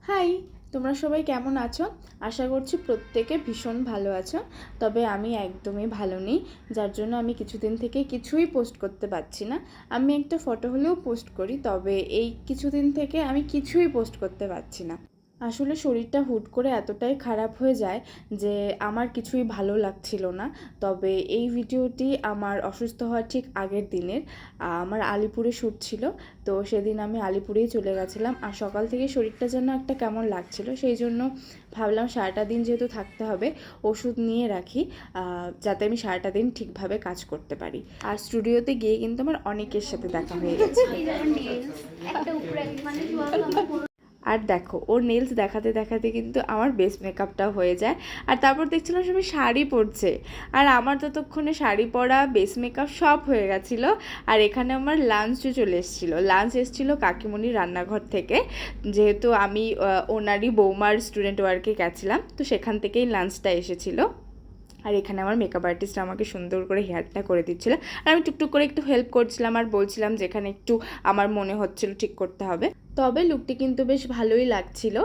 High, তোমরা সবাই কেমন আছো? আশা করছি প্রত্যেকে ভীষণ ভালো আছো। তবে আমি একদমই ভালো নেই, যার জন্য আমি কিছুদিন থেকে কিছুই পোস্ট করতে পারছি না। আমি একটা ফটো হলেও পোস্ট করি, তবে এই কিছুদিন থেকে আমি কিছুই পোস্ট করতে পারছি না। আসলে শরীরটা হুট করে এতটাই খারাপ হয়ে যায় যে আমার কিছুই ভালো লাগছিল না। তবে এই ভিডিওটি আমার অসুস্থ হওয়ার ঠিক আগের দিনের। আমার আলিপুরে শ্যুট ছিল, তো সেদিন আমি আলিপুরেই চলে গেছিলাম। আর সকাল থেকে শরীরটা যেন একটা কেমন লাগছিল, সেই জন্য ভাবলাম সারাটা দিন যেহেতু থাকতে হবে, ওষুধ নিয়ে রাখি, যাতে আমি সারাটা দিন ঠিকভাবে কাজ করতে পারি। আর স্টুডিওতে গিয়ে কিন্তু আমার অনেকের সাথে দেখা হয়ে গেছে। আর দেখো, ওর নেলস দেখাতে দেখাতে কিন্তু আমার বেস মেকআপটা হয়ে যায়। আর তারপর দেখছিলাম সবাই শাড়ি পরছে, আর আমার ততক্ষণে শাড়ি পরা, বেস মেকআপ সব হয়ে গেছিলো। আর এখানে আমার লাঞ্চও চলে এসেছিলো। লাঞ্চ এসেছিলো কাকিমণির রান্নাঘর থেকে, যেহেতু আমি ওনারই বৌমার স্টুডেন্ট ওয়ার্কে গেছিলাম, তো সেখান থেকেই লাঞ্চটা এসেছিলো। আর এখানে আমার মেকআপ আর্টিস্ট আমাকে সুন্দর করে হেয়ারটা করে দিচ্ছিল, আর আমি টুকটুক করে একটু হেল্প করছিলাম আর বলছিলাম যেখানে একটু আমার মনে হচ্ছিল ঠিক করতে হবে। তবে লুকটি কিন্তু বেশ ভালোই লাগছিল।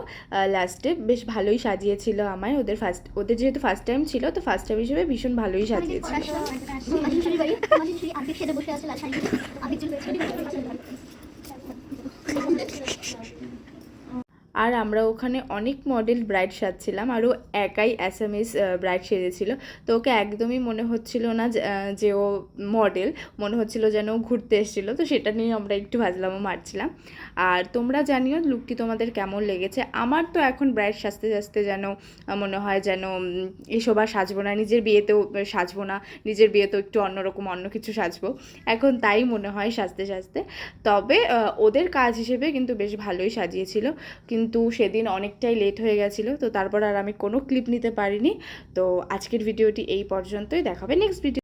লাস্টে বেশ ভালোই সাজিয়েছিল আমায়। ওদের যেহেতু ফার্স্ট টাইম ছিল, তো ফার্স্ট টাইম হিসেবে ভীষণ ভালোই সাজিয়েছিল। আর আমরা ওখানে অনেক মডেল ব্রাইড সাজছিলাম, আর ও একাই অ্যাসামিস ব্রাইড সেজেছিল। তো ওকে একদমই মনে হচ্ছিল না যে ও মডেল, মনে হচ্ছিল যেন ও ঘুরতে এসেছিলো। তো সেটা নিয়ে আমরা একটু ভাজলামও মারছিলাম। আর তোমরা জানিও লুকটি তোমাদের কেমন লেগেছে। আমার তো এখন ব্রাইড সাজতে সাজতে যেন মনে হয় যেন এসব আর সাজবো না, নিজের বিয়েতেও সাজবো না, নিজের বিয়েতেও একটু অন্যরকম অন্য কিছু সাজবো, এখন তাই মনে হয় সাজতে সাজতে। তবে ওদের কাজ হিসেবে কিন্তু বেশ ভালোই সাজিয়েছিল, কিন্তু সেদিন অনেকটাই লেট হয়ে গেছিলো, তো তারপর আর আমি কোনো ক্লিপ নিতে পারিনি। তো আজকের ভিডিওটি এই পর্যন্তই, দেখাবে নেক্সট ভিডিও।